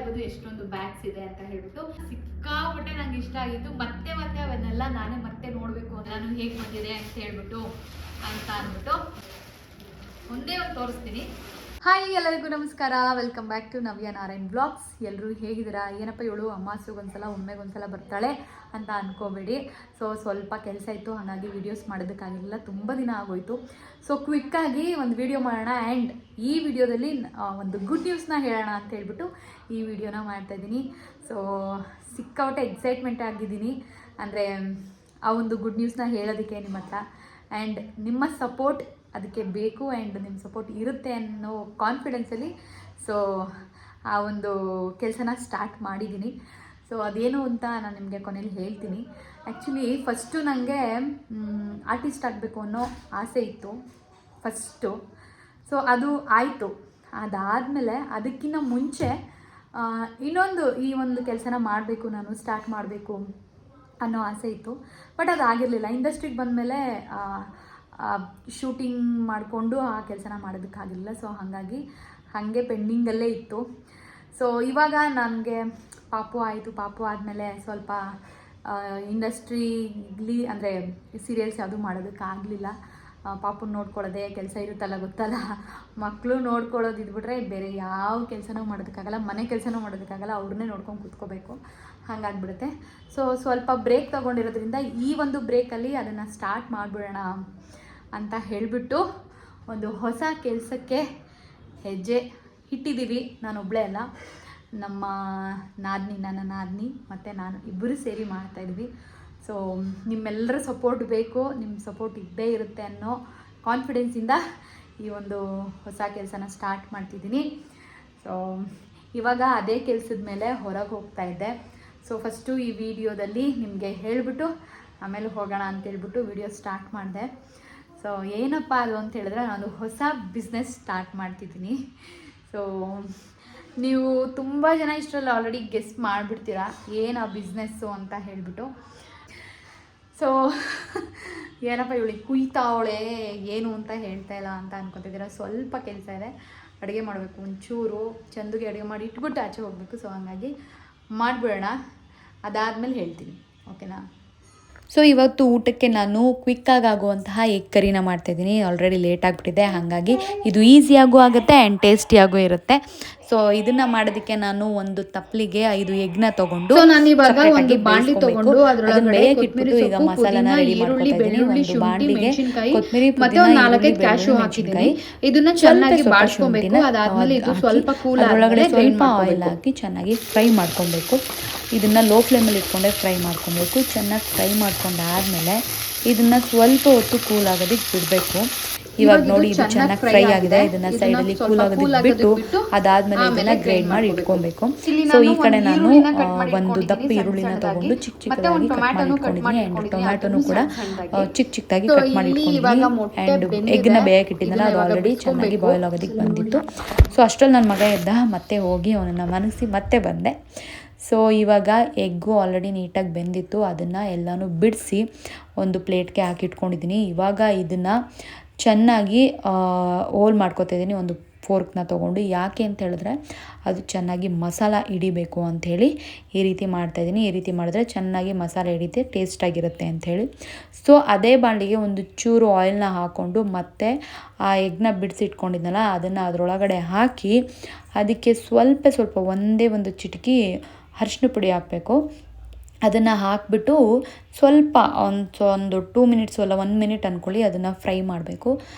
ಇರ್ಬೋದು ಎಷ್ಟೊಂದು ಬ್ಯಾಗ್ಸ್ ಇದೆ ಅಂತ ಹೇಳ್ಬಿಟ್ಟು ಸಿಕ್ಕಾಪಟ್ಟೆ ನಂಗೆ ಇಷ್ಟ ಆಗಿತ್ತು. ಮತ್ತೆ ಮತ್ತೆ ಅವನ್ನೆಲ್ಲ ನಾನೇ ಮತ್ತೆ ನೋಡಬೇಕು, ನಾನು ಹೇಗೆ ಬಂದಿದೆ ಅಂತ ಹೇಳ್ಬಿಟ್ಟು ಅಂತ ಅಂದ್ಬಿಟ್ಟು ಒಂದೇ ಒಂದು ತೋರಿಸ್ತೀನಿ. ಹಾಯ್, ಎಲ್ಲರಿಗೂ ನಮಸ್ಕಾರ. Welcome back to Navya Narayan blogs. ಎಲ್ಲರೂ ಹೇಗಿದ್ದೀರಾ? ಏನಪ್ಪ ಇವಳು ಅಮಾವಾಸ್ಯೆಗೊಂದ್ಸಲ ಒಮ್ಮೆಗೊಂದ್ಸಲ ಬರ್ತಾಳೆ ಅಂತ ಅಂದ್ಕೋಬೇಡಿ. ಸ್ವಲ್ಪ ಕೆಲಸ ಇತ್ತು, ಹಾಗಾಗಿ ವೀಡಿಯೋಸ್ ಮಾಡೋದಕ್ಕಾಗಿಲ್ಲ, ತುಂಬ ದಿನ ಆಗೋಯ್ತು. ಕ್ವಿಕ್ಕಾಗಿ ಒಂದು ವಿಡಿಯೋ ಮಾಡೋಣ ಆ್ಯಂಡ್ ಈ ವಿಡಿಯೋದಲ್ಲಿ ಒಂದು ಗುಡ್ ನ್ಯೂಸ್ನ ಹೇಳೋಣ ಅಂತ ಹೇಳ್ಬಿಟ್ಟು ಈ ವಿಡಿಯೋನ ಮಾಡ್ತಾಯಿದ್ದೀನಿ. ಸಿಕ್ಕಾಪಟ್ಟೆ ಎಕ್ಸೈಟ್ಮೆಂಟ್ ಆಗಿದ್ದೀನಿ, ಅಂದರೆ ಆ ಒಂದು ಗುಡ್ ನ್ಯೂಸ್ನ ಹೇಳೋದಕ್ಕೆ ನಿಮ್ಮ ಹತ್ರ. ಆ್ಯಂಡ್ ನಿಮ್ಮ ಸಪೋರ್ಟ್ ಅದಕ್ಕೆ ಬೇಕು, ಆ್ಯಂಡ್ ನಿಮ್ಮ ಸಪೋರ್ಟ್ ಇರುತ್ತೆ ಅನ್ನೋ ಕಾನ್ಫಿಡೆನ್ಸಲ್ಲಿ ಆ ಒಂದು ಕೆಲಸನ ಸ್ಟಾರ್ಟ್ ಮಾಡಿದ್ದೀನಿ. ಅದೇನು ಅಂತ ನಾನು ನಿಮಗೆ ಕೊನೆಯಲ್ಲಿ ಹೇಳ್ತೀನಿ. ಆ್ಯಕ್ಚುಲಿ ಫಸ್ಟು ನನಗೆ ಆರ್ಟಿಸ್ಟ್ ಆಗಬೇಕು ಅನ್ನೋ ಆಸೆ ಇತ್ತು ಫಸ್ಟು. ಅದು ಆಯಿತು. ಅದಾದಮೇಲೆ ಅದಕ್ಕಿಂತ ಮುಂಚೆ ಈ ಒಂದು ಕೆಲಸನ ಮಾಡಬೇಕು, ನಾನು ಸ್ಟಾರ್ಟ್ ಮಾಡಬೇಕು ಅನ್ನೋ ಆಸೆ ಇತ್ತು. ಬಟ್ ಅದಾಗಿರಲಿಲ್ಲ. ಇಂಡಸ್ಟ್ರಿಗೆ ಬಂದಮೇಲೆ ಶೂಟಿಂಗ್ ಮಾಡಿಕೊಂಡು ಆ ಕೆಲಸನ ಮಾಡೋದಕ್ಕಾಗಿಲ್ಲ. ಹಾಗಾಗಿ ಹಾಗೆ ಪೆಂಡಿಂಗಲ್ಲೇ ಇತ್ತು. ಇವಾಗ ನನಗೆ ಪಾಪು ಆಯಿತು. ಪಾಪು ಆದಮೇಲೆ ಸ್ವಲ್ಪ ಇಂಡಸ್ಟ್ರಿಲಿ ಅಂದರೆ ಸೀರಿಯಲ್ಸ್ ಯಾವುದೂ ಮಾಡೋದಕ್ಕಾಗಲಿಲ್ಲ. ಪಾಪುನ ನೋಡ್ಕೊಳ್ಳೋದೇ ಕೆಲಸ ಇರುತ್ತಲ್ಲ, ಗೊತ್ತಲ್ಲ. ಮಕ್ಕಳು ನೋಡ್ಕೊಳ್ಳೋದು ಇದ್ಬಿಟ್ರೆ ಬೇರೆ ಯಾವ ಕೆಲಸನೂ ಮಾಡೋದಕ್ಕಾಗಲ್ಲ, ಮನೆ ಕೆಲಸನೂ ಮಾಡೋದಕ್ಕಾಗಲ್ಲ, ಅವ್ರನ್ನೇ ನೋಡ್ಕೊಂಡು ಕೂತ್ಕೋಬೇಕು, ಹಾಗಾಗ್ಬಿಡುತ್ತೆ. ಸ್ವಲ್ಪ ಬ್ರೇಕ್ ತೊಗೊಂಡಿರೋದ್ರಿಂದ ಈ ಒಂದು ಬ್ರೇಕಲ್ಲಿ ಅದನ್ನು ಸ್ಟಾರ್ಟ್ ಮಾಡಿಬಿಡೋಣ ಅಂತ ಹೇಳಿಬಿಟ್ಟು ಒಂದು ಹೊಸ ಕೆಲಸಕ್ಕೆ ಹೆಜ್ಜೆ ಇಟ್ಟಿದ್ದೀವಿ. ನಾನು ಒಬ್ಬಳೇ ಅಲ್ಲ, ನಮ್ಮ ನನ್ನ ನಾದಿನಿ ಮತ್ತು ನಾನು ಇಬ್ಬರು ಸೇರಿ ಮಾಡ್ತಾಯಿದ್ವಿ. ನಿಮ್ಮೆಲ್ಲರ ಸಪೋರ್ಟ್ ಬೇಕು, ನಿಮ್ಮ ಸಪೋರ್ಟ್ ಇದ್ದೇ ಇರುತ್ತೆ ಅನ್ನೋ ಕಾನ್ಫಿಡೆನ್ಸಿಂದ ಈ ಒಂದು ಹೊಸ ಕೆಲಸನ ಸ್ಟಾರ್ಟ್ ಮಾಡ್ತಿದ್ದೀನಿ. ಇವಾಗ ಅದೇ ಕೆಲಸದ ಮೇಲೆ ಹೊರಗೆ ಹೋಗ್ತಾಯಿದ್ದೆ. ಫಸ್ಟು ಈ ವಿಡಿಯೋದಲ್ಲಿ ನಿಮಗೆ ಹೇಳಿಬಿಟ್ಟು ಆಮೇಲೆ ಹೋಗೋಣ ಅಂತೇಳ್ಬಿಟ್ಟು ವಿಡಿಯೋ ಸ್ಟಾರ್ಟ್ ಮಾಡಿದೆ. ಏನಪ್ಪ ಅದು ಅಂತ ಹೇಳಿದ್ರೆ, ನಾನು ಹೊಸ ಬಿಸ್ನೆಸ್ ಸ್ಟಾರ್ಟ್ ಮಾಡ್ತಿದ್ದೀನಿ. ನೀವು ತುಂಬ ಜನ ಇಷ್ಟರಲ್ಲಿ ಆಲ್ರೆಡಿ ಗೆಸ್ ಮಾಡಿಬಿಡ್ತೀರಾ ಏನು ಆ ಬಿಸ್ನೆಸ್ಸು ಅಂತ ಹೇಳಿಬಿಟ್ಟು. ಏನಪ್ಪ ಇವಳಿಗೆ ಕುಯ್ತಾವಳೆ ಏನು ಅಂತ ಹೇಳ್ತಾ ಇಲ್ಲ ಅಂತ ಅನ್ಕೊತಿದ್ದೀರಾ. ಸ್ವಲ್ಪ ಕೆಲಸ ಇದೆ, ಅಡುಗೆ ಮಾಡಬೇಕು, ಒಂಚೂರು ಚಂದುಗೆ ಅಡುಗೆ ಮಾಡಿ ಇಟ್ಬಿಟ್ಟು ಆಚೆ ಹೋಗಬೇಕು. ಹಾಗಾಗಿ ಮಾಡಿಬಿಡೋಣ, ಅದಾದಮೇಲೆ ಹೇಳ್ತೀನಿ, ಓಕೆನಾ? ಇವತ್ತು ಊಟಕ್ಕೆ ನಾನು ಕ್ವಿಕ್ಕಾಗಿ ಆಗುವಂತಹ ಎಗ್ ಕರಿನ ಮಾಡ್ತಾಯಿದ್ದೀನಿ. ಆಲ್ರೆಡಿ ಲೇಟ್ ಆಗಿಬಿಟ್ಟಿದೆ, ಹಾಗಾಗಿ ಇದು ಈಸಿಯಾಗೂ ಆಗುತ್ತೆ ಆ್ಯಂಡ್ ಟೇಸ್ಟಿಯಾಗೂ ಇರುತ್ತೆ. ಇದನ್ನು ಮಾಡೋದಕ್ಕೆ ನಾನು ಒಂದು ತಪ್ಪಲಿಗೆ 5 ಎಗ್ನ ತೊಗೊಂಡು ನಾನಿವಾಗ ಒಂದು ಬಾಣಲಿ ತೊಗೊಂಡು ಅದರೊಳಗಡೆ ಕೊತ್ತಂಬರಿ ಸೊಪ್ಪು, ಪುದೀನ, ಈರುಳ್ಳಿ, ಬೆಳ್ಳುಳ್ಳಿ, ಶುಂಠಿ, ಮೆಣಸಿನಕಾಯಿ ಮತ್ತೆ ಒಂದು 4-5 ಕ್ಯಾಶ್ಯೂ ಹಾಕಿದ್ದೀನಿ. ಇದನ್ನ ಚೆನ್ನಾಗಿ ಬಾಡ್ಸ್ಕೊಬೇಕು. ಅದಾದ್ಮೇಲೆ ಇದು ಸ್ವಲ್ಪ ಕೂಲ್ ಆದ್ಮೇಲೆ ಸ್ವಲ್ಪ ಆಯಿಲ್ ಹಾಕಿ ಚೆನ್ನಾಗಿ ಫ್ರೈ ಮಾಡ್ಕೊಬೇಕು. ಇದನ್ನು ಲೋ ಫ್ಲೇಮಲ್ಲಿ ಇಟ್ಕೊಂಡೆ ಫ್ರೈ ಮಾಡ್ಕೊಬೇಕು. ಚೆನ್ನಾಗಿ ಫ್ರೈ ಮಾಡ್ಕೊಂಡಾದ್ಮೇಲೆ ಇದನ್ನು ಸ್ವಲ್ಪ ಹೊತ್ತು ಕೂಲ್ ಆಗೋದಕ್ಕೆ ಬಿಡಬೇಕು. ಇವಾಗ ನೋಡಿ, ಇದು ಚೆನ್ನಾಗಿ ಫ್ರೈ ಆಗಿದೆ. ಇದನ್ನು ಸೈಡಲ್ಲಿ ಕೂಲ್ ಆಗೋದಕ್ಕೆ ಬಿಟ್ಟು ಅದಾದಮೇಲೆ ಇದನ್ನು ಗ್ರೈಂಡ್ ಮಾಡಿ ಇಟ್ಕೊಬೇಕು. ಈ ಕಡೆ ನಾನು ಒಂದು ದಪ್ಪ ಈರುಳ್ಳಿನ ತೊಗೊಂಡು ಚಿಕ್ಕ ಚಿಕ್ಕದಾಗಿ ಕಟ್ ಮಾಡಿ ಇಟ್ಕೊಂಡಿದ್ದೀನಿ. ಆ್ಯಂಡ್ ಟೊಮ್ಯಾಟೊನು ಕೂಡ ಚಿಕ್ಕ ಚಿಕ್ಕದಾಗಿ ಕಟ್ ಮಾಡಿ ಇಟ್ಕೊಂಡಿದ್ದೀನಿ. ಆ್ಯಂಡ್ ಎಗ್ನ ಬೇಯಕ್ಕೆ ಇಟ್ಟಿದ್ದಲ್ಲ, ಅದು ಆಲ್ರೆಡಿ ಚೆನ್ನಾಗಿ ಬಾಯ್ಲ್ ಆಗೋದಕ್ಕೆ ಬಂದಿತ್ತು. ಅಷ್ಟರಲ್ಲಿ ನನ್ನ ಮಗ ಎದ್ದ, ಮತ್ತೆ ಹೋಗಿ ಅವನನ್ನು ಮನಗಿಸಿ ಮತ್ತೆ ಬಂದೆ. ಇವಾಗ ಎಗ್ಗು ಆಲ್ರೆಡಿ ನೀಟಾಗಿ ಬೆಂದಿತ್ತು. ಅದನ್ನು ಎಲ್ಲನೂ ಬಿಡಿಸಿ ಒಂದು ಪ್ಲೇಟ್ಗೆ ಹಾಕಿಟ್ಕೊಂಡಿದ್ದೀನಿ. ಇವಾಗ ಇದನ್ನು ಚೆನ್ನಾಗಿ ಹೋಲ್ ಮಾಡ್ಕೊತಾಯಿದ್ದೀನಿ ಒಂದು ಫೋರ್ಕ್ನ ತೊಗೊಂಡು. ಯಾಕೆ ಅಂತ ಹೇಳಿದ್ರೆ ಅದು ಚೆನ್ನಾಗಿ ಮಸಾಲ ಹಿಡಿಬೇಕು ಅಂಥೇಳಿ ಈ ರೀತಿ ಮಾಡ್ತಾಯಿದ್ದೀನಿ. ಈ ರೀತಿ ಮಾಡಿದ್ರೆ ಚೆನ್ನಾಗಿ ಮಸಾಲ ಹಿಡಿತೆ, ಟೇಸ್ಟಾಗಿರುತ್ತೆ ಅಂಥೇಳಿ. ಅದೇ ಬಾಣಲಿಗೆ ಒಂದು ಚೂರು ಆಯಿಲ್ನ ಹಾಕ್ಕೊಂಡು ಮತ್ತೆ ಆ ಎಗ್ನ ಬಿಡಿಸಿಟ್ಕೊಂಡಿದ್ನಲ್ಲ ಅದನ್ನು ಅದರೊಳಗಡೆ ಹಾಕಿ ಅದಕ್ಕೆ ಸ್ವಲ್ಪ ಒಂದೇ ಒಂದು ಚಿಟಿಕೆ ಅರಿಶಿನ ಪುಡಿ ಹಾಕಬೇಕು. ಅದನ್ನು ಹಾಕಿಬಿಟ್ಟು ಸ್ವಲ್ಪ ಒಂದು 2 ಮಿನಿಟ್ಸ್ ಅಲ್ಲ 1 ಮಿನಿಟ್ ಅಂದ್ಕೊಳ್ಳಿ, ಅದನ್ನು ಫ್ರೈ ಮಾಡಬೇಕು.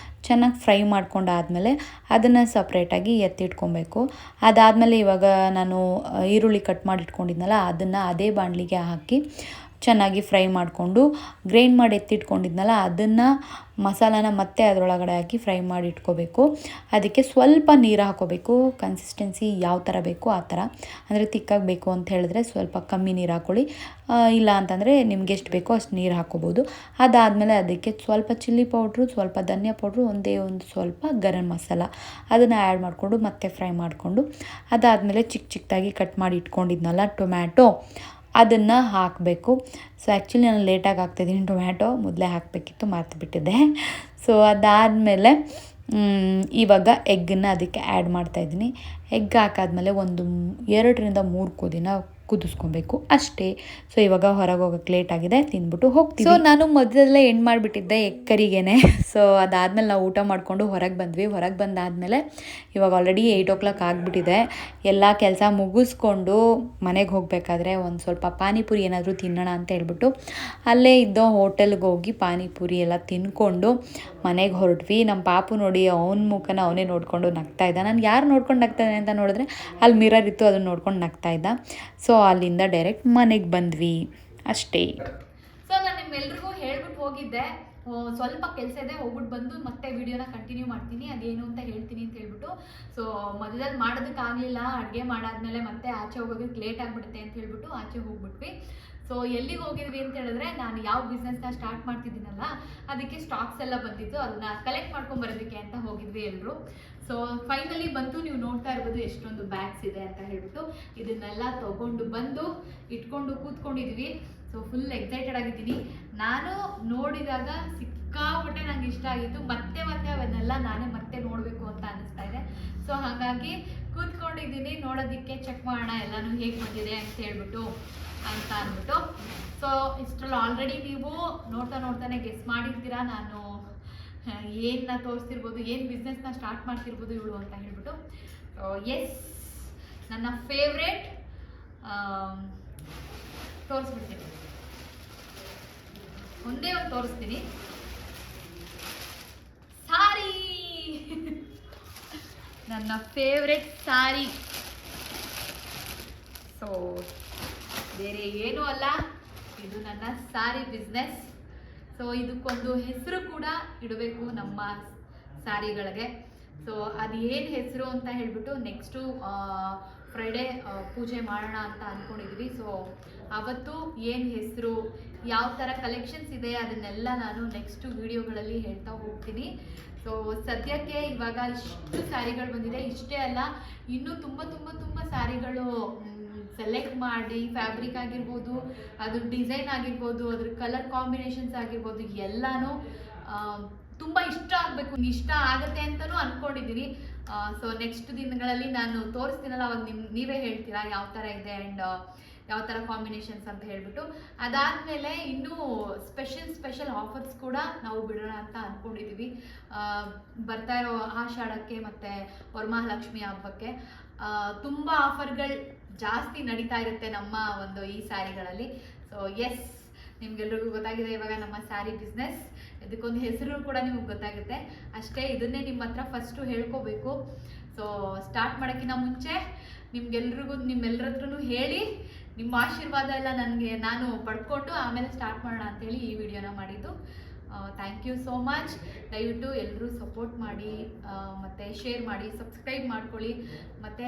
ಚೆನ್ನಾಗಿ ಫ್ರೈ ಮಾಡ್ಕೊಂಡಾದಮೇಲೆ ಅದನ್ನು ಸಪ್ರೇಟಾಗಿ ಎತ್ತಿಟ್ಕೊಬೇಕು. ಅದಾದಮೇಲೆ ಇವಾಗ ನಾನು ಈರುಳ್ಳಿ ಕಟ್ ಮಾಡಿ ಇಟ್ಕೊಂಡಿದ್ನಲ್ಲ ಅದನ್ನು ಅದೇ ಬಾಣಲಿಗೆ ಹಾಕಿ ಚೆನ್ನಾಗಿ ಫ್ರೈ ಮಾಡಿಕೊಂಡು ಗ್ರೈಂಡ್ ಮಾಡಿ ಎತ್ತಿಟ್ಕೊಂಡಿದ್ನಲ್ಲ ಅದನ್ನು ಮಸಾಲಾನ ಮತ್ತೆ ಅದರೊಳಗಡೆ ಹಾಕಿ ಫ್ರೈ ಮಾಡಿ ಇಟ್ಕೋಬೇಕು. ಅದಕ್ಕೆ ಸ್ವಲ್ಪ ನೀರು ಹಾಕೋಬೇಕು. ಕನ್ಸಿಸ್ಟೆನ್ಸಿ ಯಾವ ಥರ ಬೇಕೋ ಆ ಥರ, ಅಂದರೆ ತಿಕ್ಕಾಗಿ ಬೇಕು ಅಂತ ಹೇಳಿದ್ರೆ ಸ್ವಲ್ಪ ಕಮ್ಮಿ ನೀರು ಹಾಕ್ಕೊಳ್ಳಿ, ಇಲ್ಲ ಅಂತಂದರೆ ನಿಮ್ಗೆ ಎಷ್ಟು ಬೇಕೋ ಅಷ್ಟು ನೀರು ಹಾಕ್ಕೋಬೋದು. ಅದಾದಮೇಲೆ ಅದಕ್ಕೆ ಸ್ವಲ್ಪ ಚಿಲ್ಲಿ ಪೌಡ್ರು, ಸ್ವಲ್ಪ ಧನಿಯಾ ಪೌಡ್ರು, ಒಂದು ಸ್ವಲ್ಪ ಗರಂ ಮಸಾಲ ಅದನ್ನು ಆ್ಯಡ್ ಮಾಡಿಕೊಂಡು ಮತ್ತೆ ಫ್ರೈ ಮಾಡಿಕೊಂಡು ಅದಾದಮೇಲೆ ಚಿಕ್ಕದಾಗಿ ಕಟ್ ಮಾಡಿ ಇಟ್ಕೊಂಡಿದ್ನಲ್ಲ ಟೊಮ್ಯಾಟೊ ಅದನ್ನು ಹಾಕಬೇಕು. ಆ್ಯಕ್ಚುಲಿ ನಾನು ಲೇಟಾಗಿ ಹಾಕ್ತಾಯಿದ್ದೀನಿ ಟೊಮ್ಯಾಟೊ, ಮೊದಲೇ ಹಾಕಬೇಕಿತ್ತು, ಮರ್ತುಬಿಟ್ಟಿದ್ದೆ. ಅದಾದಮೇಲೆ ಇವಾಗ ಎಗ್ಗನ್ನು ಅದಕ್ಕೆ ಆ್ಯಡ್ ಮಾಡ್ತಾಯಿದ್ದೀನಿ. ಎಗ್ ಹಾಕಾದ್ಮೇಲೆ ಒಂದು 2-3 ಕುದಿನ ಕುದಿಸ್ಕೊಬೇಕು ಅಷ್ಟೇ. ಸೊ ಇವಾಗ ಹೊರಗೆ ಹೋಗೋಕ್ಕೆ ಲೇಟ್ ಆಗಿದೆ, ತಿಂದ್ಬಿಟ್ಟು ಹೋಗ್ತೀವಿ. ಸೊ ನಾನು ಮೊದಲೇ ಎಂಡ್ ಮಾಡಿಬಿಟ್ಟಿದ್ದೆ ಎಗ್ ಕರಿಗೇನೆ. ಸೊ ಅದಾದಮೇಲೆ ನಾವು ಊಟ ಮಾಡಿಕೊಂಡು ಹೊರಗೆ ಬಂದ್ವಿ. ಹೊರಗೆ ಬಂದಾದಮೇಲೆ ಇವಾಗ ಆಲ್ರೆಡಿ 8 o'clock ಆಗಿಬಿಟ್ಟಿದೆ. ಎಲ್ಲ ಕೆಲಸ ಮುಗಿಸ್ಕೊಂಡು ಮನೆಗೆ ಹೋಗಬೇಕಾದ್ರೆ ಒಂದು ಸ್ವಲ್ಪ ಪಾನಿಪುರಿ ಏನಾದರೂ ತಿನ್ನೋಣ ಅಂತ ಹೇಳ್ಬಿಟ್ಟು ಅಲ್ಲೇ ಇದ್ದೋ ಹೋಟೆಲ್ಗೆ ಹೋಗಿ ಪಾನಿಪುರಿ ಎಲ್ಲ ತಿನ್ಕೊಂಡು ಮನೆಗೆ ಹೊರಟ್ವಿ. ನಮ್ಮ ಪಾಪು ನೋಡಿ ಅವನ ಮುಖನ ಅವನೇ ನೋಡಿಕೊಂಡು ನಗ್ತಾ ಇದ್ದ. ನಾನು ಯಾರು ನೋಡ್ಕೊಂಡು ನಗ್ತಾನೆ ಅಂತ ನೋಡಿದ್ರೆ ಅಲ್ಲಿ ಮಿರರ್ ಇತ್ತು, ಅದನ್ನು ನೋಡ್ಕೊಂಡು ನಗ್ತಾ ಇದ್ದ. ಸೊ ಅಲ್ಲಿಂದ ಡೈರೆಕ್ಟ್ ಮನೆಗೆ ಬಂದ್ವಿ ಅಷ್ಟೇ. ಸೊ ನಾನು ನಿಮ್ಮೆಲ್ರಿಗೂ ಹೇಳ್ಬಿಟ್ಟು ಹೋಗಿದ್ದೆ, ಸ್ವಲ್ಪ ಕೆಲಸ ಇದೆ, ಹೋಗ್ಬಿಟ್ಟು ಬಂದು ಮತ್ತೆ ವಿಡಿಯೋನ ಕಂಟಿನ್ಯೂ ಮಾಡ್ತೀನಿ, ಅದೇನು ಅಂತ ಹೇಳ್ತೀನಿ ಅಂತ ಹೇಳ್ಬಿಟ್ಟು. ಸೊ ಮಧ್ಯದಲ್ಲಿ ಮಾಡೋದಕ್ಕಾಗಲಿಲ್ಲ, ಅಡುಗೆ ಮಾಡಾದ್ಮೇಲೆ ಮತ್ತೆ ಆಚೆ ಹೋಗೋದಕ್ಕೆ ಲೇಟ್ ಆಗಿಬಿಡುತ್ತೆ ಅಂತ ಹೇಳ್ಬಿಟ್ಟು ಆಚೆ ಹೋಗ್ಬಿಟ್ವಿ. ಸೊ ಎಲ್ಲಿಗೆ ಹೋಗಿದ್ವಿ ಅಂತ ಹೇಳಿದ್ರೆ, ನಾನು ಯಾವ ಬಿಸ್ನೆಸ್ನ ಸ್ಟಾರ್ಟ್ ಮಾಡ್ತಿದ್ದೀನಲ್ಲ ಅದಕ್ಕೆ ಸ್ಟಾಕ್ಸ್ ಎಲ್ಲ ಬಂದಿದ್ದು, ಅದನ್ನ ಕಲೆಕ್ಟ್ ಮಾಡ್ಕೊಂಬರೋದಕ್ಕೆ ಅಂತ ಹೋಗಿದ್ವಿ ಎಲ್ಲರೂ. ಸೊ ಫೈನಲಿ ಬಂತು, ನೀವು ನೋಡ್ತಾ ಇರ್ಬೋದು ಎಷ್ಟೊಂದು ಬ್ಯಾಗ್ಸ್ ಇದೆ ಅಂತ ಹೇಳ್ಬಿಟ್ಟು. ಇದನ್ನೆಲ್ಲ ತೊಗೊಂಡು ಬಂದು ಇಟ್ಕೊಂಡು ಕೂತ್ಕೊಂಡಿದ್ವಿ. ಸೊ ಫುಲ್ ಎಕ್ಸೈಟೆಡ್ ಆಗಿದ್ದೀನಿ. ನಾನು ನೋಡಿದಾಗ ಸಿಕ್ಕಾಪಟ್ಟೆ ನಂಗೆ ಇಷ್ಟ ಆಗಿತ್ತು, ಮತ್ತೆ ಅವನ್ನೆಲ್ಲ ನಾನೇ ಮತ್ತೆ ನೋಡಬೇಕು ಅಂತ ಅನ್ನಿಸ್ತಾ ಇದೆ. ಸೊ ಹಾಗಾಗಿ ಕೂತ್ಕೊಂಡಿದ್ದೀನಿ ನೋಡೋದಕ್ಕೆ, ಚೆಕ್ ಮಾಡೋಣ ಎಲ್ಲನೂ ಹೇಗೆ ಬಂದಿದೆ ಅಂತ ಹೇಳ್ಬಿಟ್ಟು ಅಂತ ಅಂದ್ಬಿಟ್ಟು. ಸೊ ಇಷ್ಟರಲ್ಲಿ ಆಲ್ರೆಡಿ ನೀವು ನೋಡ್ತಾನೆ ಗೆಸ್ ಮಾಡಿರ್ತೀರಾ ನಾನು ಏನನ್ನ ತೋರಿಸ್ತಿರ್ಬೋದು, ಏನು ಬಿಸ್ನೆಸ್ನ ಸ್ಟಾರ್ಟ್ ಮಾಡ್ತಿರ್ಬೋದು ಇವಳು ಅಂತ ಹೇಳ್ಬಿಟ್ಟು. ಎಸ್, ನನ್ನ ಫೇವ್ರೇಟ್ ತೋರಿಸ್ಬಿಡ್ತೀನಿ, ಒಂದೇ ಒಂದು ತೋರಿಸ್ತೀನಿ. ಸಾರಿ, ನನ್ನ ಫೇವ್ರೆಟ್ ಸಾರಿ. ಸೊ ಬೇರೆ ಏನೂ ಅಲ್ಲ, ಇದು ನನ್ನ ಸಾರಿ ಬಿಸ್ನೆಸ್. ಸೊ ಇದಕ್ಕೊಂದು ಹೆಸರು ಕೂಡ ಇಡಬೇಕು ನಮ್ಮ ಸ್ಯಾರಿಗಳಿಗೆ. ಸೊ ಅದು ಏನು ಹೆಸರು ಅಂತ ಹೇಳ್ಬಿಟ್ಟು ನೆಕ್ಸ್ಟು ಫ್ರೈಡೇ ಪೂಜೆ ಮಾಡೋಣ ಅಂತ ಅಂದ್ಕೊಂಡಿದ್ವಿ. ಸೊ ಅವತ್ತು ಏನು ಹೆಸರು, ಯಾವ ಥರ ಕಲೆಕ್ಷನ್ಸ್ ಇದೆ ಅದನ್ನೆಲ್ಲ ನಾನು ನೆಕ್ಸ್ಟು ವಿಡಿಯೋಗಳಲ್ಲಿ ಹೇಳ್ತಾ ಹೋಗ್ತೀನಿ. ಸೊ ಸದ್ಯಕ್ಕೆ ಇವಾಗ ಇಷ್ಟು ಸ್ಯಾರಿಗಳು ಬಂದಿದೆ. ಇಷ್ಟೇ ಅಲ್ಲ, ಇನ್ನೂ ತುಂಬ ಸ್ಯಾರಿಗಳು ಸೆಲೆಕ್ಟ್ ಮಾಡಿ, ಫ್ಯಾಬ್ರಿಕ್ ಆಗಿರ್ಬೋದು, ಅದು ಡಿಸೈನ್ ಆಗಿರ್ಬೋದು, ಅದ್ರ ಕಲರ್ ಕಾಂಬಿನೇಷನ್ಸ್ ಆಗಿರ್ಬೋದು, ಎಲ್ಲನೂ ತುಂಬ ಇಷ್ಟ ಆಗಬೇಕು, ಇಷ್ಟ ಆಗುತ್ತೆ ಅಂತಲೂ ಅಂದ್ಕೊಂಡಿದ್ದೀನಿ. ಸೊ ನೆಕ್ಸ್ಟ್ ದಿನಗಳಲ್ಲಿ ನಾನು ತೋರಿಸ್ತೀನಲ್ಲ, ಅವಾಗ ನೀವೇ ಹೇಳ್ತೀರಾ ಯಾವ ಥರ ಇದೆ ಆ್ಯಂಡ್ ಯಾವ ಥರ ಕಾಂಬಿನೇಷನ್ಸ್ ಅಂತ ಹೇಳ್ಬಿಟ್ಟು. ಅದಾದಮೇಲೆ ಇನ್ನೂ ಸ್ಪೆಷಲ್ ಆಫರ್ಸ್ ಕೂಡ ನಾವು ಬಿಡೋಣ ಅಂತ ಅಂದ್ಕೊಂಡಿದ್ದೀವಿ. ಬರ್ತಾ ಇರೋ ಆಷಾಢಕ್ಕೆ ಮತ್ತು ವರಮಹಾಲಕ್ಷ್ಮಿ ಹಬ್ಬಕ್ಕೆ ತುಂಬ ಆಫರ್ಗಳು ಜಾಸ್ತಿ ನಡೀತಾ ಇರುತ್ತೆ ನಮ್ಮ ಒಂದು ಈ ಸ್ಯಾರಿಗಳಲ್ಲಿ. ಸೊ ಎಸ್, ನಿಮ್ಗೆಲ್ರಿಗೂ ಗೊತ್ತಾಗಿದೆ ಇವಾಗ ನಮ್ಮ ಸ್ಯಾರಿ ಬಿಸ್ನೆಸ್. ಇದಕ್ಕೊಂದು ಹೆಸರು ಕೂಡ ನಿಮಗೆ ಗೊತ್ತಾಗುತ್ತೆ ಅಷ್ಟೇ. ಇದನ್ನೇ ನಿಮ್ಮ ಹತ್ರ ಫಸ್ಟು ಹೇಳ್ಕೋಬೇಕು. ಸೊ ಸ್ಟಾರ್ಟ್ ಮಾಡೋಕ್ಕಿಂತ ಮುಂಚೆ ನಿಮ್ಮೆಲ್ಲರ ಹತ್ರನೂ ಹೇಳಿ, ನಿಮ್ಮ ಆಶೀರ್ವಾದ ಎಲ್ಲ ನಾನು ಪಡ್ಕೊಂಡು ಆಮೇಲೆ ಸ್ಟಾರ್ಟ್ ಮಾಡೋಣ ಅಂತೇಳಿ ಈ ವಿಡಿಯೋನ ಮಾಡಿದ್ದು. Thank you so much. ದಯವಿಟ್ಟು ಎಲ್ಲರೂ ಸಪೋರ್ಟ್ ಮಾಡಿ, ಮತ್ತು ಶೇರ್ ಮಾಡಿ, ಸಬ್ಸ್ಕ್ರೈಬ್ ಮಾಡ್ಕೊಳ್ಳಿ. ಮತ್ತು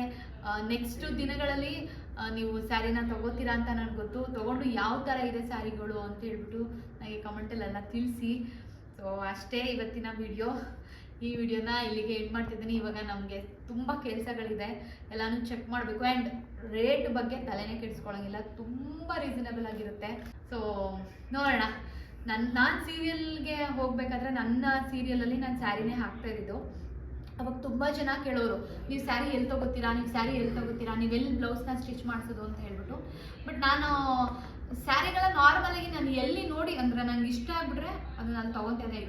ನೆಕ್ಸ್ಟು ದಿನಗಳಲ್ಲಿ ನೀವು ಸ್ಯಾರಿನ ತೊಗೋತೀರಾ ಅಂತ ನನಗೆ ಗೊತ್ತು. ತೊಗೊಂಡು ಯಾವ ಥರ ಇದೆ ಸ್ಯಾರಿಗಳು ಅಂತ ಹೇಳ್ಬಿಟ್ಟು ನನಗೆ ಕಮೆಂಟಲ್ಲೆಲ್ಲ ತಿಳಿಸಿ. ಸೊ ಅಷ್ಟೇ ಇವತ್ತಿನ ವಿಡಿಯೋ. ಈ ವಿಡಿಯೋನ ಇಲ್ಲಿಗೆ ಎಂಡ್ ಮಾಡ್ತಿದ್ದೀನಿ. ಇವಾಗ ನಮಗೆ ತುಂಬ ಕೆಲಸಗಳಿದೆ, ಎಲ್ಲನೂ ಚೆಕ್ ಮಾಡಬೇಕು. ಆ್ಯಂಡ್ ರೇಟ್ ಬಗ್ಗೆ ತಲೆನೇ ಕೆಡಿಸ್ಕೊಳ್ಳೋಂಗಿಲ್ಲ, ತುಂಬ ರೀಸನಬಲ್ ಆಗಿರುತ್ತೆ. ಸೊ ನೋಡೋಣ. ನಾನು ಸೀರಿಯಲ್ಗೆ ಹೋಗಬೇಕಾದ್ರೆ ನನ್ನ ಸೀರಿಯಲಲ್ಲಿ ನಾನು ಸ್ಯಾರಿನೇ ಹಾಕ್ತಾ ಇದ್ದಿದ್ದು. ಅವಾಗ ತುಂಬ ಜನ ಕೇಳೋರು, ನೀವು ಸ್ಯಾರಿ ಎಲ್ಲಿ ತೊಗೋತೀರಾ, ನೀವೆಲ್ಲಿ ಬ್ಲೌಸ್ನ ಸ್ಟಿಚ್ ಮಾಡಿಸೋದು ಅಂತ ಹೇಳ್ಬಿಟ್ಟು. ಬಟ್ ನಾನು ಸ್ಯಾರಿಗಳ ನಾರ್ಮಲಾಗಿ ನಾನು ಎಲ್ಲಿ ನೋಡಿ ಅಂದರೆ ನನಗೆ ಇಷ್ಟ ಆಗಿಬಿಟ್ರೆ ಅದು ನಾನು ತೊಗೊತೇನೆ.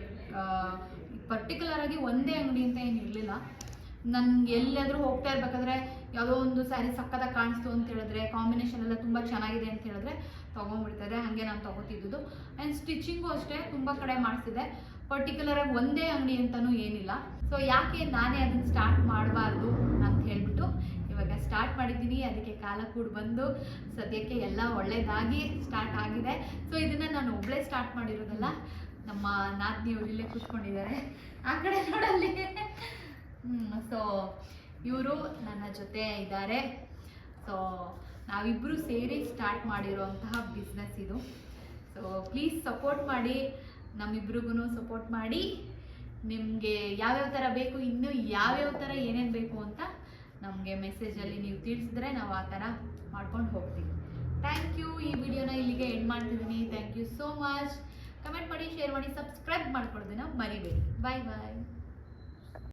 ಪರ್ಟಿಕ್ಯುಲರಾಗಿ ಒಂದೇ ಅಂಗಡಿ ಅಂತ ಏನು ಇರಲಿಲ್ಲ. ನನಗೆ ಎಲ್ಲಾದರೂ ಹೋಗ್ತಾ ಇರಬೇಕಾದ್ರೆ ಯಾವುದೋ ಒಂದು ಸ್ಯಾರಿ ಸಕ್ಕತ್ತಾಗಿ ಕಾಣಿಸ್ತು ಅಂತ ಹೇಳಿದ್ರೆ, ಕಾಂಬಿನೇಷನ್ ಎಲ್ಲ ತುಂಬ ಚೆನ್ನಾಗಿದೆ ಅಂತ ಹೇಳಿದ್ರೆ ತೊಗೊಂಡ್ಬಿಡ್ತಾರೆ. ಹಾಗೆ ನಾನು ತೊಗೋತಿದ್ದು. ಆ್ಯಂಡ್ ಸ್ಟಿಚಿಂಗು ಅಷ್ಟೇ ತುಂಬ ಕಡೆ ಮಾಡಿಸಿದೆ. ಪರ್ಟಿಕ್ಯುಲರಾಗಿ ಒಂದೇ ಅಂಗಡಿ ಅಂತಲೂ ಏನಿಲ್ಲ. ಸೊ ಯಾಕೆ ನಾನೇ ಅದನ್ನು ಸ್ಟಾರ್ಟ್ ಮಾಡಬಾರ್ದು ಅಂತ ಹೇಳ್ಬಿಟ್ಟು ಇವಾಗ ಸ್ಟಾರ್ಟ್ ಮಾಡಿದ್ದೀನಿ. ಅದಕ್ಕೆ ಕಾಲ ಕೂಡ ಬಂದು ಸದ್ಯಕ್ಕೆ ಎಲ್ಲ ಒಳ್ಳೆಯದಾಗಿ ಸ್ಟಾರ್ಟ್ ಆಗಿದೆ. ಸೊ ಇದನ್ನು ನಾನು ಒಬ್ಬಳೇ ಸ್ಟಾರ್ಟ್ ಮಾಡಿರೋದಲ್ಲ, ನಮ್ಮ ನಾದಿನಿಯವರು ಇಲ್ಲೇ ಕೂತ್ಕೊಂಡಿದ್ದಾರೆ ಆ ಕಡೆ ನೋಡಲ್ಲಿ. ಸೊ ಇವರು ನನ್ನ ಜೊತೆ ಇದ್ದಾರೆ. ಸೊ ನಾವಿಬ್ಬರು ಸೇರಿ ಸ್ಟಾರ್ಟ್ ಮಾಡಿರೋಂತಹ ಬಿಸ್ನೆಸ್ ಇದು. ಸೊ ಪ್ಲೀಸ್ ಸಪೋರ್ಟ್ ಮಾಡಿ, ನಮ್ಮಿಬ್ರಿಗೂ ಸಪೋರ್ಟ್ ಮಾಡಿ. ನಿಮಗೆ ಯಾವ್ಯಾವ ಥರ ಬೇಕು, ಇನ್ನೂ ಯಾವ್ಯಾವ ಥರ ಏನೇನು ಬೇಕು ಅಂತ ನಮಗೆ ಮೆಸೇಜಲ್ಲಿ ನೀವು ತಿಳಿಸಿದ್ರೆ ನಾವು ಆ ಥರ ಮಾಡ್ಕೊಂಡು ಹೋಗ್ತೀವಿ. Thank you. ಈ ವಿಡಿಯೋನ ಇಲ್ಲಿಗೆ ಎಂಡ್ ಮಾಡ್ತಿದ್ದೀನಿ. Thank you so much. Comment ಮಾಡಿ, ಶೇರ್ ಮಾಡಿ, ಸಬ್ಸ್ಕ್ರೈಬ್ ಮಾಡ್ಕೊಡೋದನ್ನ ಮರಿಬೇಡಿ. ಬಾಯ್ ಬಾಯ್.